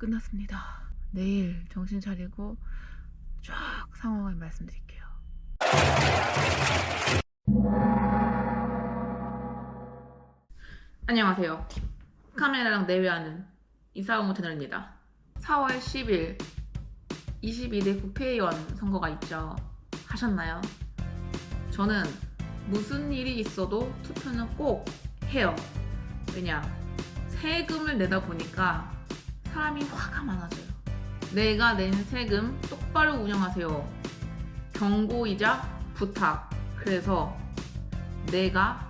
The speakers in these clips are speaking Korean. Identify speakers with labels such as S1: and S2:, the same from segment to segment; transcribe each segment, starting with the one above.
S1: 끝났습니다. 내일 정신 차리고 쫙 상황을 말씀드릴게요. 안녕하세요. 카메라랑 내외하는 이사옹호 채널입니다. 4월 10일 22대 국회의원 선거가 있죠. 하셨나요? 저는 무슨 일이 있어도 투표는 꼭 해요. 왜냐? 세금을 내다 보니까 사람이 화가 많아져요. 내가 낸 세금 똑바로 운영하세요. 경고이자 부탁. 그래서 내가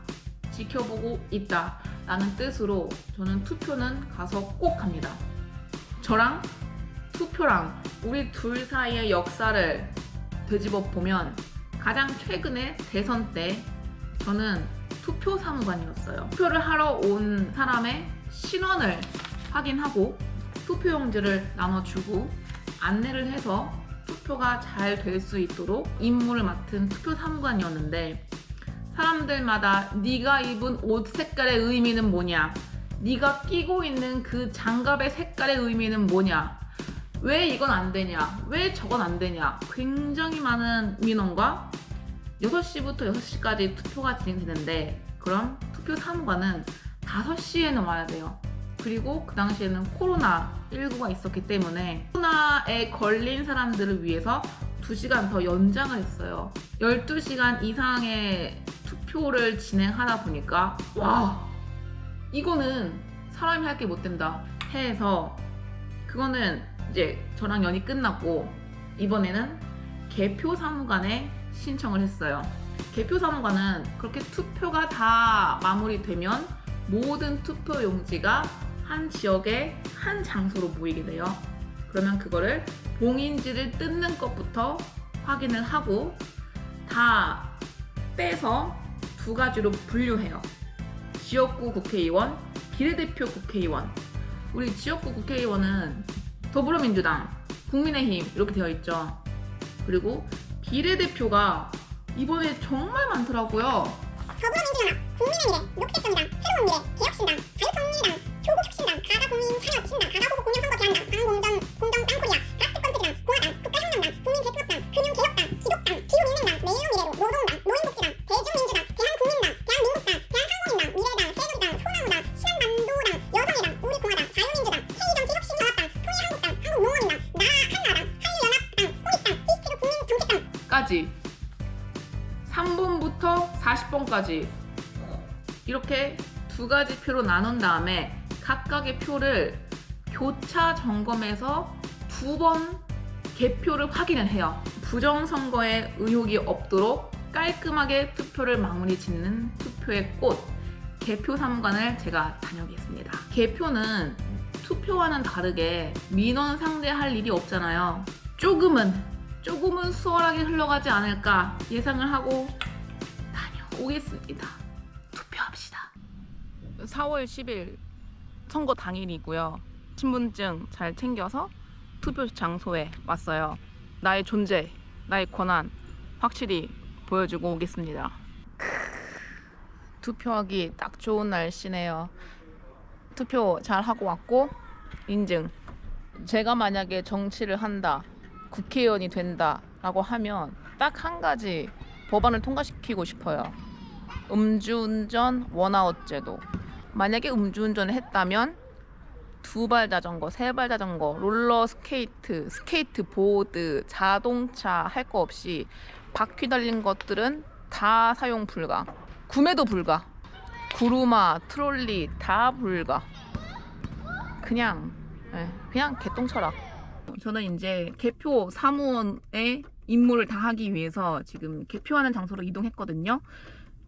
S1: 지켜보고 있다 라는 뜻으로 저는 투표는 가서 꼭 합니다. 저랑 투표랑 우리 둘 사이의 역사를 되짚어 보면 가장 최근에 대선 때 저는 투표 사무관이었어요. 투표를 하러 온 사람의 신원을 확인하고 투표용지를 나눠주고 안내를 해서 투표가 잘 될 수 있도록 임무를 맡은 투표 사무관이었는데, 사람들마다 네가 입은 옷 색깔의 의미는 뭐냐, 네가 끼고 있는 그 장갑의 색깔의 의미는 뭐냐, 왜 이건 안 되냐, 왜 저건 안 되냐, 굉장히 많은 민원과 6시부터 6시까지 투표가 진행되는데, 그럼 투표 사무관은 5시에는 와야 돼요. 그리고 그 당시에는 코로나19가 있었기 때문에 코로나에 걸린 사람들을 위해서 2시간 더 연장을 했어요. 12시간 이상의 투표를 진행하다 보니까 와, 이거는 사람이 할 게 못 된다 해서 그거는 이제 저랑 연이 끝났고, 이번에는 개표 사무관에 신청을 했어요. 개표 사무관은 그렇게 투표가 다 마무리되면 모든 투표 용지가 한 지역의 한 장소로 모이게 돼요. 그러면 그거를 봉인지를 뜯는 것부터 확인을 하고 다 빼서 2가지로 분류해요. 지역구 국회의원, 비례대표 국회의원. 우리 지역구 국회의원은 더불어민주당, 국민의힘 이렇게 되어 있죠. 그리고 비례대표가 이번에 정말 많더라고요.
S2: 더불어민주연합, 국민의미래, 녹색정당, 새로운미래, 개혁신당, 자유통일당, 조국혁신당, 가가국민참여신당, 가가호국공영선거대안당, 방공정 땅코리아, 각특권패당, 공화당, 국가혁명당, 국민대통합당, 금융개혁당, 기독당, 기후민생당, 매일미래로, 노동당, 노인복지당, 대중민주당, 대한국민당, 대한민국당, 대한항공인당, 미래당, 새누리당, 소나무당, 신한반도당, 여성의당, 우리공화당, 자유민주당, K정치혁신연합당, 통일한국당, 한국농업인당, 나한나라당, 한일연합당, 홍익당, 히스테르 국민정책당
S1: 까지 3번부터 40번까지 이렇게 2가지 표로 나눈 다음에 각각의 표를 교차 점검해서 2번 개표를 확인을 해요. 부정선거에 의혹이 없도록 깔끔하게 투표를 마무리 짓는 투표의 꽃, 개표 사무관을 제가 다녀오겠습니다. 개표는 투표와는 다르게 민원 상대할 일이 없잖아요. 조금은 수월하게 흘러가지 않을까 예상을 하고 다녀오겠습니다. 투표합시다. 4월 10일 선거 당일이고요. 신분증 잘 챙겨서 투표 장소에 왔어요. 나의 존재, 나의 권한 확실히 보여주고 오겠습니다. 투표하기 딱 좋은 날씨네요. 투표 잘 하고 왔고, 인증. 제가 만약에 정치를 한다, 국회의원이 된다 라고 하면 딱 한 가지 법안을 통과시키고 싶어요. 음주운전 원아웃 제도. 만약에 음주운전을 했다면 2발 자전거, 3발 자전거, 롤러스케이트, 스케이트보드, 자동차 할 거 없이 바퀴 달린 것들은 다 사용 불가. 구매도 불가. 구루마, 트롤리 다 불가. 그냥 개똥철학. 저는 이제 개표 사무원의 임무를 다하기 위해서 지금 개표하는 장소로 이동했거든요.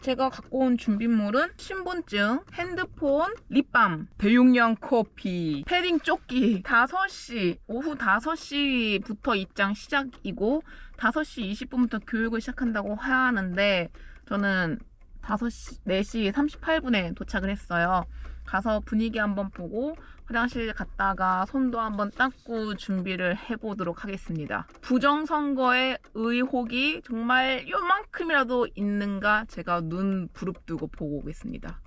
S1: 제가 갖고 온 준비물은 신분증, 핸드폰, 립밤, 대용량 커피, 패딩 조끼. 5시, 오후 5시부터 입장 시작이고 5시 20분부터 교육을 시작한다고 하는데 저는 4시 38분에 도착을 했어요. 가서 분위기 한번 보고 화장실 갔다가 손도 한번 닦고 준비를 해보도록 하겠습니다. 부정선거의 의혹이 정말 요만큼이라도 있는가 제가 눈 부릅뜨고 보고 오겠습니다.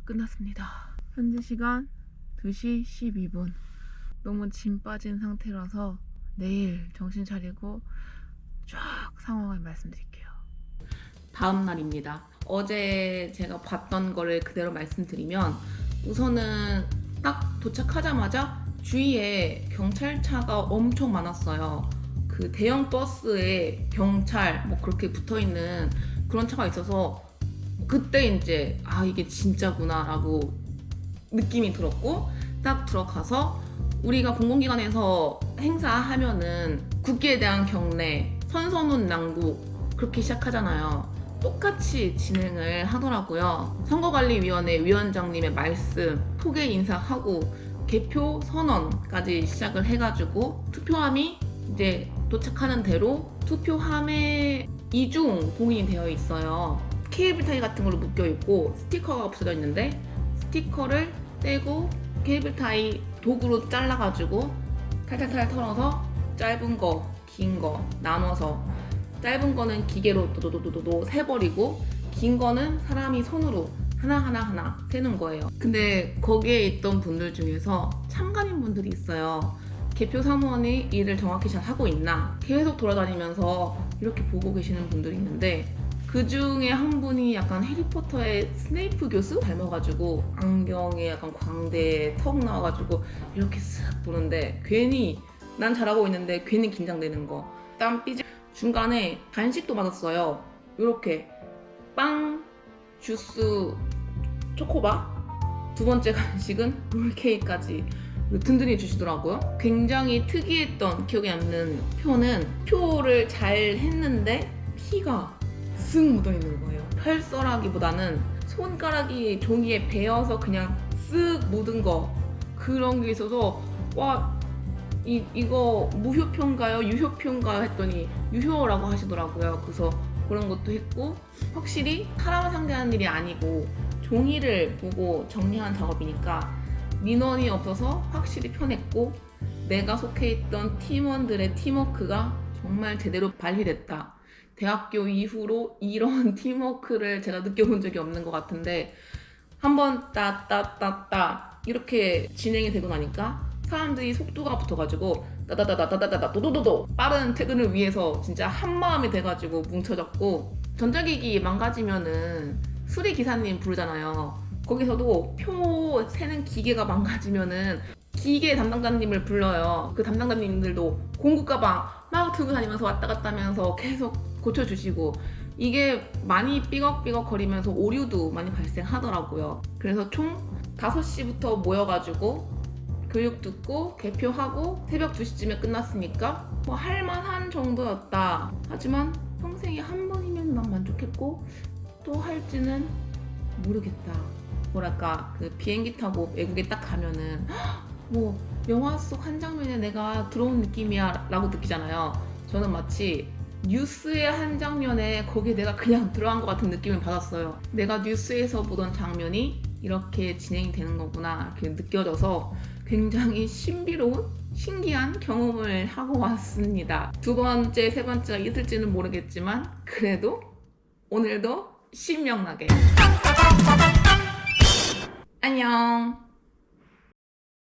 S1: 끝났습니다. 현재 시간 2시 12분. 너무 짐 빠진 상태라서 내일 정신 차리고 쫙 상황을 말씀드릴게요. 다음 날입니다. 어제 제가 봤던 거를 그대로 말씀드리면 우선은 딱 도착하자마자 주위에 경찰차가 엄청 많았어요. 그 대형 버스에 경찰 뭐 그렇게 붙어있는 그런 차가 있어서 그때 이제 아 이게 진짜구나 라고 느낌이 들었고, 딱 들어가서 우리가 공공기관에서 행사하면은 국기에 대한 경례, 선서문 낭독 그렇게 시작하잖아요. 똑같이 진행을 하더라고요. 선거관리위원회 위원장님의 말씀, 소개 인사하고 개표 선언까지 시작을 해가지고 투표함이 이제 도착하는 대로 투표함에 이중 봉인이 되어 있어요. 케이블 타이 같은 걸로 묶여 있고 스티커가 붙여져 있는데 스티커를 떼고 케이블 타이 도구로 잘라가지고 탈탈탈 털어서 짧은 거, 긴 거 나눠서 짧은 거는 기계로 도도도도도 세버리고 긴 거는 사람이 손으로 하나하나 세는 거예요. 근데 거기에 있던 분들 중에서 참관인 분들이 있어요. 개표 사무원이 일을 정확히 잘 하고 있나 계속 돌아다니면서 이렇게 보고 계시는 분들이 있는데, 그 중에 한 분이 약간 해리포터의 스네이프 교수 닮아가지고 안경에 약간 광대에 턱 나와가지고 이렇게 쓱 보는데 괜히 난 잘하고 있는데 괜히 긴장되는 거. 땀 삐질. 중간에 간식도 받았어요. 이렇게 빵, 주스, 초코바. 두 번째 간식은 롤케이크까지 든든히 주시더라고요. 굉장히 특이했던 기억에 남는 표는 표를 잘 했는데 피가 쓱 묻어있는 거예요. 펼써라기보다는 손가락이 종이에 베어서 그냥 쓱 묻은 거, 그런 게 있어서 와 이거 무효표인가요? 유효표인가요? 했더니 유효라고 하시더라고요. 그래서 그런 것도 했고, 확실히 사람을 상대하는 일이 아니고 종이를 보고 정리하는 작업이니까 민원이 없어서 확실히 편했고, 내가 속해 있던 팀원들의 팀워크가 정말 제대로 발휘됐다. 대학교 이후로 이런 팀워크를 제가 느껴본 적이 없는 것 같은데, 한번 따따따따 이렇게 진행이 되고 나니까 사람들이 속도가 붙어가지고 따다다다다다다 도도도도 빠른 퇴근을 위해서 진짜 한마음이 돼가지고 뭉쳐졌고, 전자기기 망가지면은 수리기사님 부르잖아요. 거기서도 표 세는 기계가 망가지면은 기계 담당자님을 불러요. 그 담당자님들도 공구 가방 막 들고 다니면서 왔다 갔다 하면서 계속 고쳐주시고, 이게 많이 삐걱삐걱 거리면서 오류도 많이 발생하더라고요. 그래서 총 5시부터 모여가지고 교육 듣고 개표하고 새벽 2시쯤에 끝났으니까 뭐 할만한 정도였다. 하지만 평생에 한 번이면 난 만족했고 또 할지는 모르겠다. 뭐랄까, 그 비행기 타고 외국에 딱 가면은 뭐 영화 속 한 장면에 내가 들어온 느낌이야 라고 느끼잖아요. 저는 마치 뉴스의 한 장면에 거기에 내가 그냥 들어간 것 같은 느낌을 받았어요. 내가 뉴스에서 보던 장면이 이렇게 진행이 되는 거구나 이렇게 느껴져서 굉장히 신비로운 신기한 경험을 하고 왔습니다. 두 번째, 세 번째가 있을지는 모르겠지만 그래도 오늘도 신명나게 안녕.